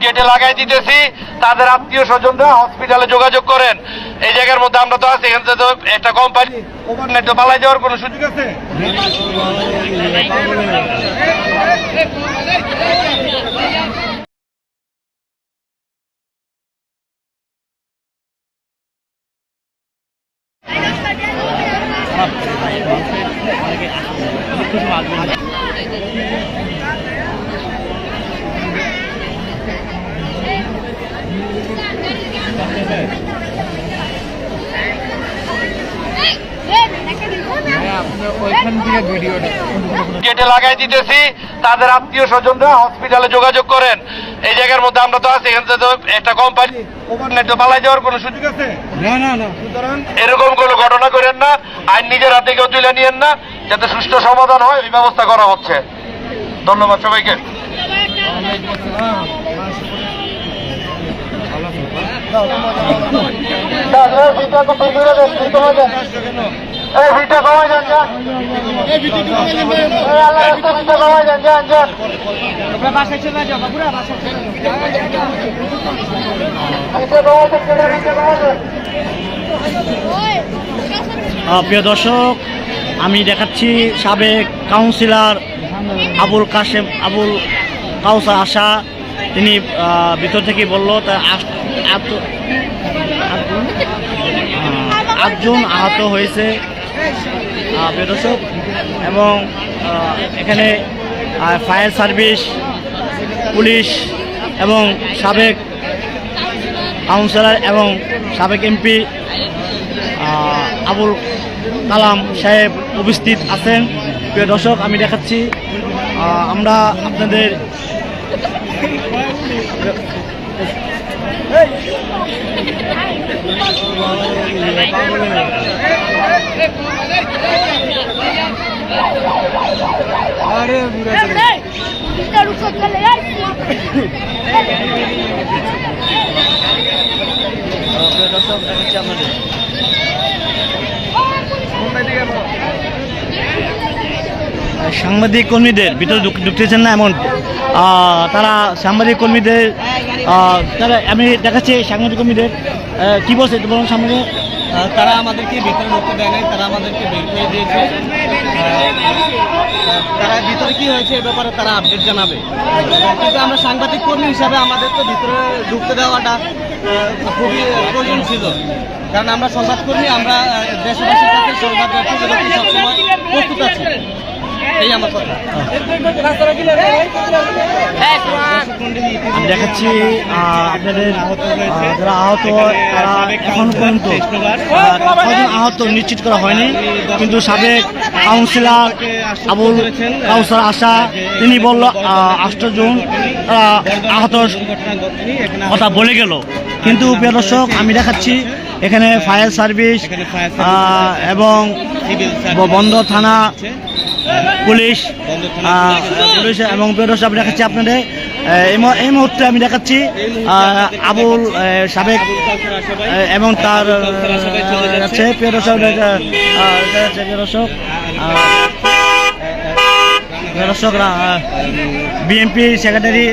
গেটে লাগাই দিতেছি, তাদের আত্মীয় স্বজনরা হসপিটালে যোগাযোগ করেন। এই জায়গার মধ্যে আমরা তো আছি, এখান থেকে তো একটা কোম্পানি ওভারনাইট তো পালাই যাওয়ার কোনো সুযোগ আছে? গেটে লাগাই দিতেছি, তাদের আত্মীয় স্বজনরা হসপিটালে যোগাযোগ করেন। এই জায়গার মধ্যে আমরা তো আছি, এখান থেকে তো একটা কোম্পানি ওভারনাইট তো পালাই যাওয়ার কোনো সুযোগ আছে? না। সুতরাং এরকম কোনো ঘটনা করেন না, আইন নিজের হাতে কেউ তুলে নিয়েন না, যাতে সুষ্ঠু সমাধান হয় এই ব্যবস্থা করা হচ্ছে। ধন্যবাদ সবাইকে। প্রিয় দর্শক, আমি দেখাচ্ছি সাবেক কাউন্সিলর আবুল কাউসার আশা। তিনি ভিতর থেকে বলল তার 8জন আহত হয়েছে প্রিয় দর্শক, এবং এখানে ফায়ার সার্ভিস, পুলিশ এবং সাবেক কাউন্সিলর এবং সাবেক এমপি আবুল কালাম সাহেব উপস্থিত আছেন। প্রিয় দর্শক, আমি দেখাচ্ছি, আমরা আপনাদের সাংবাদিক কর্মীদের ভিতরে ঢুকতেছেন না, এমন তারা সাংবাদিক কর্মীদের আমি দেখাচ্ছি সাংবাদিক কর্মীদের কি বলছে বলুন সামনে। তারা আমাদেরকে ভিতরে ঢুকতে দেয় নাই, তারা আমাদেরকে বের করে দিয়েছে। তারা ভিতরে কি হয়েছে এ ব্যাপারে তারা আপডেট জানাবে, কিন্তু আমরা সাংবাদিক কর্মী হিসাবে আমাদের তো ভিতরে ঢুকতে দেওয়াটা খুবই প্রয়োজন ছিল, কারণ আমরা সংবাদকর্মী, আমরা দেশবাসীর কাছে সংবাদ সবসময় প্রস্তুত আছি। এই আমার কথা। আমি দেখাচ্ছি আপনাদের যারা আহত, তারা এখন পর্যন্ত আহত নিশ্চিত করা হয়নি, কিন্তু সাবেক কাউন্সিলর আবুল কাউসার আশা তিনি বলল 8 জন আহত কথা বলে গেল। কিন্তু প্রিয় দর্শক, আমি দেখাচ্ছি এখানে ফায়ার সার্ভিস এবং বন্দর থানা, পুলিশ এবং প্রিয় দর্শক, আমি দেখাচ্ছি আপনাদের এই মুহূর্তে আমি দেখাচ্ছি আবুল সাবেক এবং তার আছে প্রিয় দর্শক বিএনপি সেক্রেটারি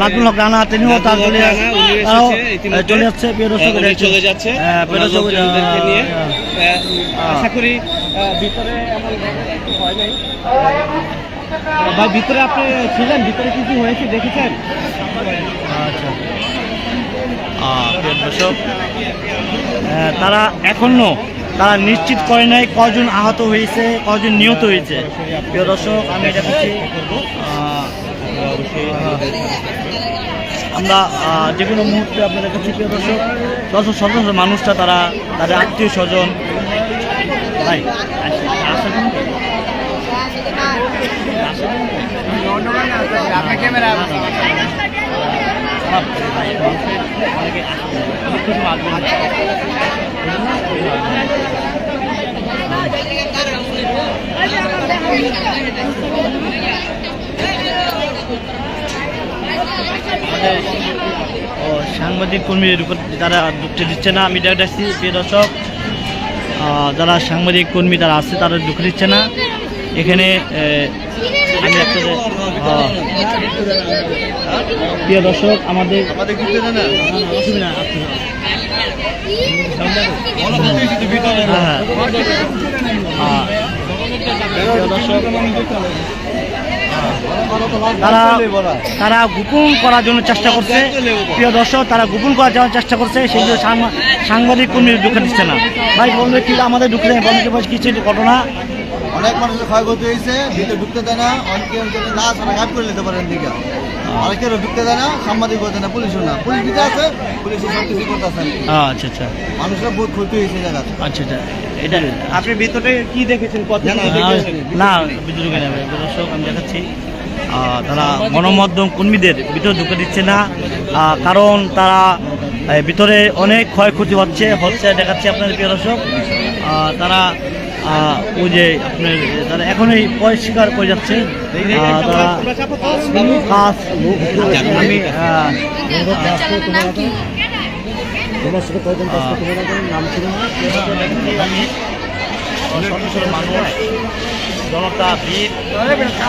লাদুল হক রানা, তিনিও তার চলে যাচ্ছে। প্রিয় দর্শক, চলে যাচ্ছে। আশা করি ভিতরে হয় নাই। ভাই, ভিতরে আপনি ছিলেন, ভিতরে কিছু হয়েছে দেখেছেন? আচ্ছা, প্রিয় দর্শক, তারা এখনো তারা নিশ্চিত করে নাই কজন আহত হয়েছে, কজন নিহত হয়েছে। প্রিয় দর্শক, আমি দেখাচ্ছি আমরা যে কোনো মুহূর্তে আপনাদের কাছে, প্রিয় দর্শক, শত মানুষটা তারা তাদের আত্মীয় স্বজন ভাই সাংবাদিক কর্মীদের উপর তারা ঢুকতে দিচ্ছে না। আমি দেখছি প্রিয় দর্শক, যারা সাংবাদিক কর্মী তারা আছে তারা ঢুকতে দিচ্ছে না। এখানে আমি একটা প্রিয় দর্শক আমাদের অসুবিধা তারা গোপন করার জন্য চেষ্টা করছে। প্রিয় দর্শক, তারা গোপন করার জন্য চেষ্টা করছে, সেই জন্য সাংবাদিক কর্মী ঢুকে দিচ্ছে না। ভাই বলবে কি আমাদের ঢুকতে দেয়, বলতে কিছু ঘটনা অনেক মানুষের ক্ষয়ক্ষতি হয়েছে, ভিতরে ঢুকতে দেয় না, অনেকে লাশ গাইব করে নিতে পারেন দিকে, অনেকের ঢুকতে দেয় না, সাংবাদিক হতে না, পুলিশও না, পুলিশ দিতে আছে, পুলিশের সব কিছু করতেছে। আচ্ছা আচ্ছা, মানুষের বহুত ক্ষতি হয়েছে জায়গা। আচ্ছা আচ্ছা, এটা আপনি ভিতরে কি দেখেছেন? না ভিতরে যাবে দর্শক, আমি দেখাচ্ছি তারা গণমাধ্যম কর্মীদের ভিতরে ঢুকে দিচ্ছে না, কারণ তারা ভিতরে অনেক ক্ষয়ক্ষতি হচ্ছে দেখাচ্ছে আপনাদের প্রিয় দর্শক। তারা ওই যে আপনার তারা এখনই পরিষ্কার করে যাচ্ছে, তারা কাজ আমি জনতা ভিড়,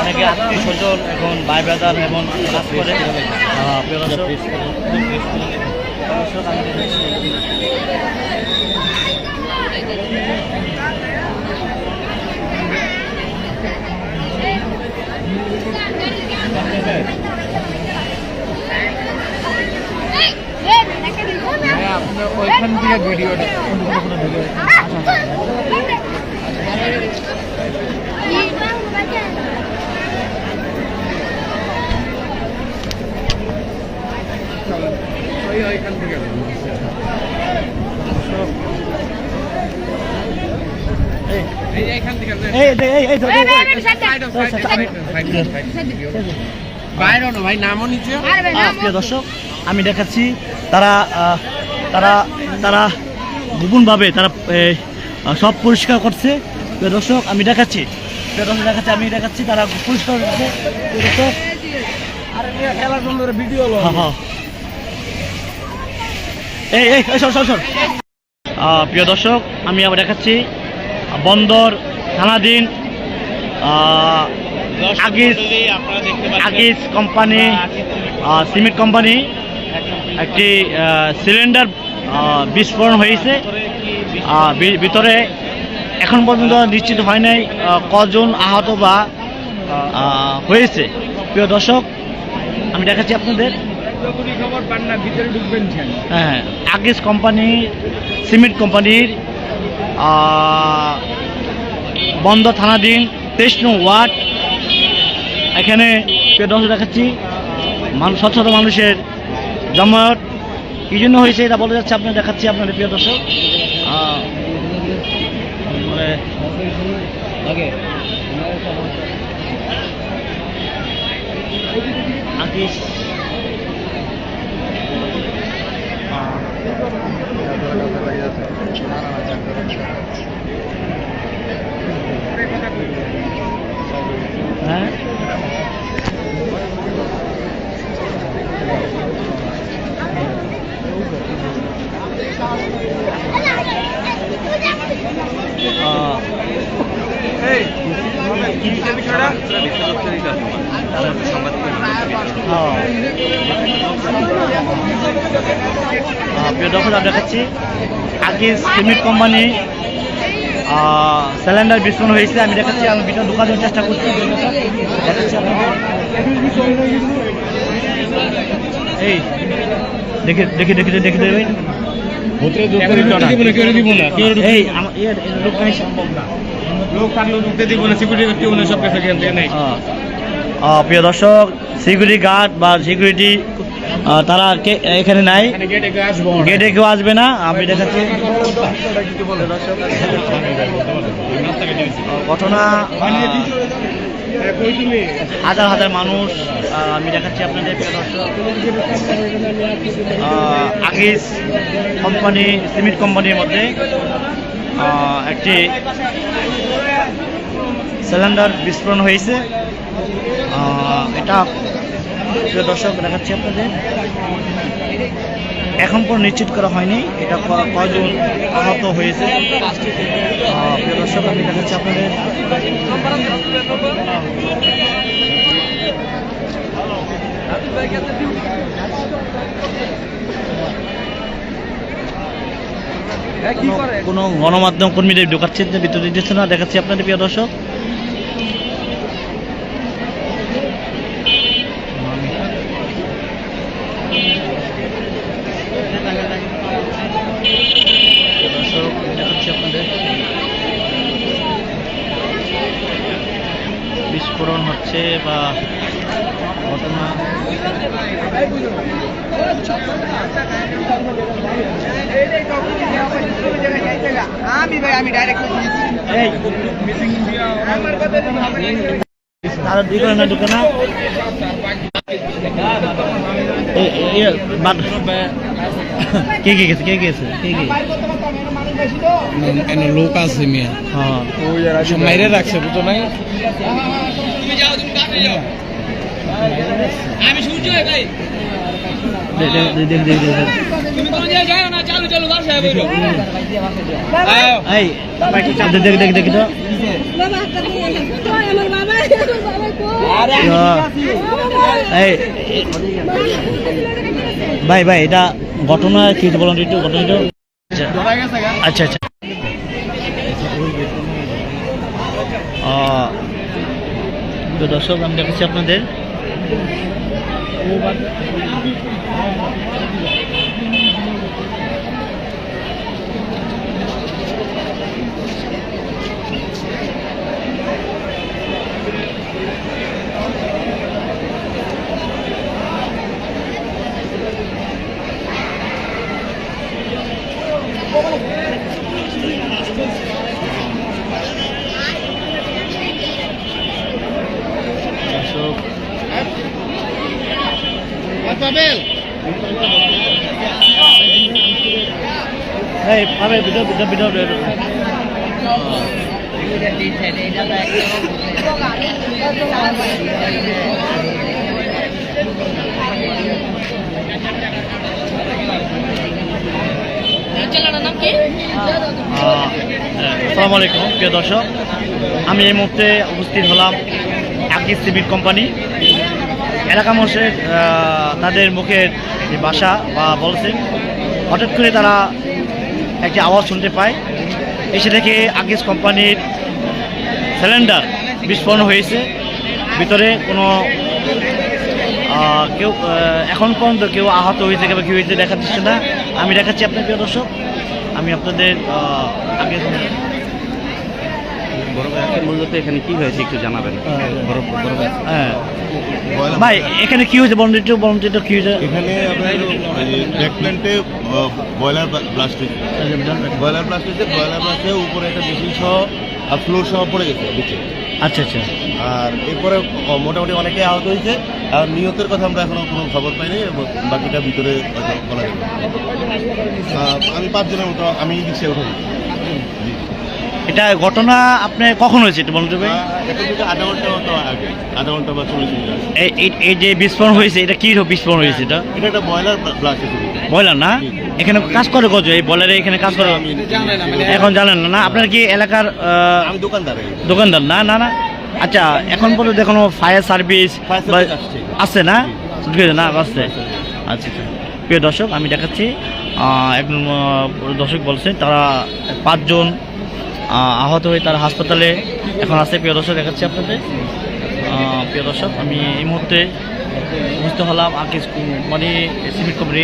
অনেকে আত্মীয় স্বজন এখন ভাই ব্রাদার এবং কাজ করে। ওইখান থেকে ভিডিওটা ওইখান থেকে ভাই নামও নিচে। প্রিয় দর্শক, আমি দেখাচ্ছি তারা তারা তারা গোপনভাবে তারা সব পরিষ্কার করছে। প্রিয় দর্শক, আমি দেখাচ্ছি আমি দেখাচ্ছি তারা পরিষ্কার করছে। প্রিয় দর্শক, খেলার সুন্দর ভিডিও প্রিয় দর্শক, আমি আবার দেখাচ্ছি বন্দর থানাধীন আগিস কোম্পানি, সিমেন্ট কোম্পানি একটি সিলিন্ডার বিস্ফোরণ হয়েছে। ভিতরে এখন পর্যন্ত নিশ্চিত হয় নাই কজন আহত বা হয়েছে। প্রিয় দর্শক, আমি দেখাচ্ছি আপনাদের খবর পান না, ভিতরে ঢুকবেন। হ্যাঁ, আগিস কোম্পানি সিমেন্ট কোম্পানির বন্দর থানাধীন 23 নং ওয়ার্ড। এখানে প্রিয় দর্শক দেখাচ্ছি শত শত মানুষের জমায়েত। কি জন্য হয়েছে এটা বলে যাচ্ছে, আপনার দেখাচ্ছি আপনাদের প্রিয় দর্শক। আগিস হ্যাঁ, প্রিয় দর্শক, আমি দেখাচ্ছি আগিস সিমেন্ট কোম্পানি সিলিন্ডার বিস্ফোরণ হয়েছে। আমি দেখাচ্ছি, আমি ভিতরে ঢোকানোর চেষ্টা করছি। দেখাচ্ছি আপনাদের, এই দেখে দেখে দেখে দেখে দেবেন। এই লোক নাই, সম্ভব না, লোক থাকলেও ঢুকতে দিব না, সিকিউরিটি সব কিছু এখান থেকে নেই। প্রিয় দর্শক, সিকিউরিটি গার্ড বা সিকিউরিটি তারা এখানে নাই, গেটে কেউ আসবে না। আমি দেখাচ্ছি ঘটনা, হাজার হাজার মানুষ। আমি দেখাচ্ছি আপনাদের প্রিয় দর্শক, আগিস কোম্পানি সিমেন্ট কোম্পানির মধ্যে একটি সিলিন্ডার বিস্ফোরণ হয়েছে। এটা প্রিয় দর্শক দেখাচ্ছি আপনাদের। এখন পর্যন্ত নিশ্চিত করা হয়নি এটা কয়জন আহত হয়েছে। প্রিয় দর্শক আমি দেখাচ্ছি আপনাদের। কোনো গণমাধ্যম কর্মীদের ঢোকাচ্ছে ভিতরে দিচ্ছে না, দেখাচ্ছি আপনাদের প্রিয় দর্শক। দর্শক দেখাচ্ছি আপনাদের বিস্ফোরণ হচ্ছে বা ঘটনা। তারা দুই করে না ঢুকে না কে কে গেছে কে গেছে কে কে লোক আছে মিয়া, হ্যাঁ সব মাইরে রাখছে বুঝো নাই। আমি সূর্য ভাই, তুমি কোন জায়গায় যাও না, চালু চালু বাসায় বইরো। এই দেখ দেখ দেখি তো এই ভাই ভাই এটা ঘটনা কি বলুন একটু ঘটনাটা। আচ্ছা আচ্ছা তো দর্শক আমি দেখাচ্ছি আপনাদের। এই পাবে ভিডিও ভিডিও ভিডিও আসসালামু আলাইকুম প্রিয় দর্শক, আমি এই মুহূর্তে উপস্থিত হলাম আকিজ সিমেন্ট কোম্পানি এলাকা মানুষের তাদের মুখের যে ভাষা বা বলছেন, হঠাৎ করে তারা একটি আওয়াজ শুনতে পায়, এসে দেখে আকিজ কোম্পানির সিলিন্ডার বিস্ফোরণ হয়েছে। ভিতরে কোনো কেউ এখন পর্যন্ত কেউ আহত হয়েছে কিংবা কী হয়েছে দেখা যাচ্ছে না। আমি দেখাচ্ছি আপনার প্রিয় দর্শক, আমি আপনাদের আগে মূলত এখানে কি হয়েছে একটু জানাবেন। হ্যাঁ ভাই এখানে কি হয়েছে বলুন একটু কি হয়েছে। এখানে আপনার ব্যাক প্ল্যান্টে বয়লার ব্লাস্ট হয়েছে, বয়লার ব্লাস্ট হয়েছে। বয়লার ব্লাস্টে উপরে একটা মেশিন সহ আর ফ্লোর সহ পড়ে গেছে নিচে। আচ্ছা আচ্ছা আর এরপরে মোটামুটি অনেকে আহত হয়েছে। আর নিহতের কথা আমরা এখনো কোনো খবর পাইনি, বাকিটা ভিতরে হয়তো বলা যাবে। আমি 5 জনের মতো আমি রিক্সায় উঠে এটা ঘটনা আপনার কখন হয়েছে একটু বলুন ভাই। এখন থেকে আধা ঘন্টা মতো আগে, আধা ঘন্টা বা 40 মিনিট আগে। এই যে বিস্ফোরণ হয়েছে এটা কি বিস্ফোরণ হয়েছে? এটা এটা একটা বয়লার ব্লাস্ট হয়েছে। বয়লার না? এখানে কাজ করে কত এই বয়লারে এখানে কাজ করে এখন জানেন না? আপনার কি এলাকার আমি দোকানদার। দোকানদার না? না না আচ্ছা, এখন পর্যন্ত কোনো ফায়ার সার্ভিস আছে না? না আসছে। আচ্ছা আচ্ছা প্রিয় দর্শক আমি দেখাচ্ছি, একজন দর্শক বলছেন তারা 5 জন আহত হয়ে তারা হাসপাতালে এখন আছে। প্রিয় দর্শক দেখাচ্ছি আপনাদের। প্রিয় দর্শক আমি এই মুহূর্তে বুঝতে হলাম আকিজ মানে সিমেন্ট কোম্পানি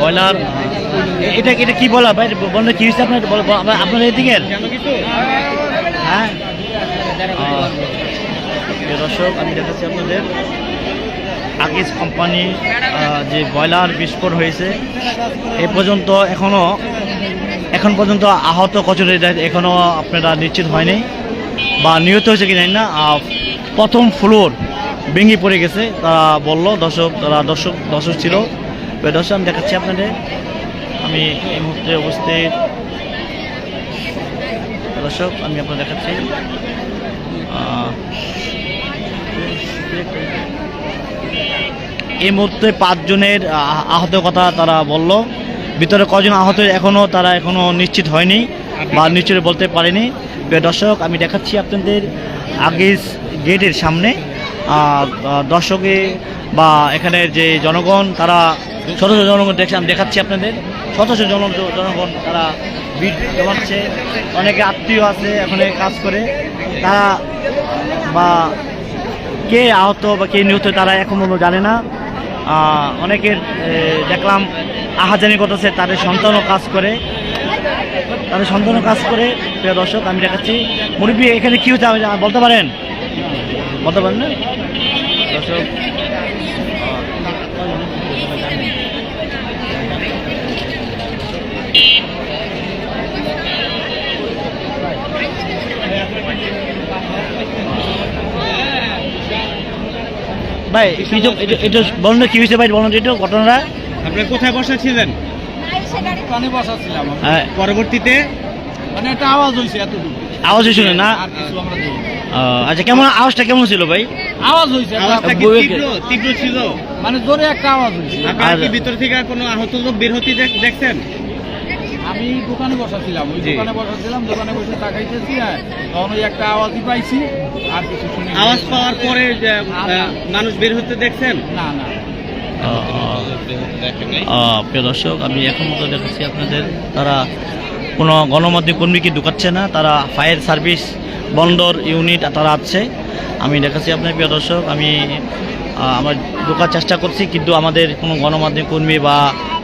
বয়লার। এটা এটা কি বলা ভাই বললে কি হয়েছে আপনার আপনার এদিকে? হ্যাঁ প্রিয় দর্শক আমি দেখাচ্ছি আপনাদের আকিজ কোম্পানি যে বয়লার বিস্ফোরণ হয়েছে এ পর্যন্ত এখন পর্যন্ত আহত কজন এখনও আপনারা নিশ্চিত হয়নি বা নিহত হয়েছে কি জানি না। প্রথম ফ্লোর ভেঙে পড়ে গেছে তারা বললো, তারা দর্শক ছিল। দর্শক আমি দেখাচ্ছি আপনাদের, আমি এই মুহূর্তে উপস্থিত দর্শক আমি আপনাদের দেখাচ্ছি। এই মুহূর্তে 5 জনের আহতের কথা তারা বলল। ভিতরে কজন আহত এখনও তারা নিশ্চিত হয়নি বা নিশ্চিত বলতে পারেনি। প্রিয় দর্শক, আমি দেখাচ্ছি আপনাদের আগে গেটের সামনে দর্শকে বা এখানে যে জনগণ তারা ছোটো ছোটো জনগণ দেখছে, আমি দেখাচ্ছি আপনাদের শত শত জনগণ তারা ভিড় জমাচ্ছে। অনেকে আত্মীয় আছে এখানে কাজ করে, তারা বা কে আহত বা কে নিহত তারা এখনও জানে না। অনেকের দেখলাম আহাজানি করতেছে, তাদের সন্তানও কাজ করে, প্রিয় দর্শক আমি দেখাচ্ছি। মুরব্বী এখানে কী হচ্ছে বলতে পারেন না দর্শক? ভাই এটা বলুন না কি হয়েছে ভাই, বলুন একটু ঘটনাটা। আপনি কোথায় বসা ছিলেন? পানি বসা ছিলাম, হ্যাঁ, পরবর্তীতে মানে একটা আওয়াজ হয়েছে এতটুকু, আওয়াজ শুনে না? আর কিছু আমরা দেখিনি। আচ্ছা, আওয়াজটা কেমন ছিল ভাই? আওয়াজ হয়েছে, আওয়াজটা কি তীব্র ছিল? মানে জোরে একটা আওয়াজ হয়েছে। আপনারা কি আর- ভিতর থেকে কোনো আহত লোক বের হতে দেখছেন? আমি দোকানে বসাছিলাম, জি। দোকানে বসে তাকাইতেছি, তখন ওই একটা আওয়াজই পাইছি, আর কিছু শুনি। আওয়াজ পাওয়ার পরে যে, মানুষ বের হতে দেখছেন? না না, প্রিয় দর্শক, আমি এখন মতো দেখাচ্ছি আপনাদের তারা কোনো গণমাধ্যম কর্মীকে ঢুকাচ্ছে না, তারা ফায়ার সার্ভিস বন্দর ইউনিট তারা আছে। আমি দেখাচ্ছি আপনার প্রিয় দর্শক, আমি আমার ঢোকার চেষ্টা করছি, কিন্তু আমাদের কোনো গণমাধ্যম কর্মী বা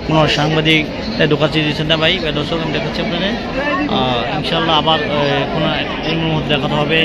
কোনো সাংবাদিক তাই ঢোকাচ্ছি দিচ্ছেন না ভাই। প্রিয় দর্শক, আমি দেখাচ্ছি আপনাদের ইনশাল্লাহ আবার কোনো এর মধ্যে দেখা হবে।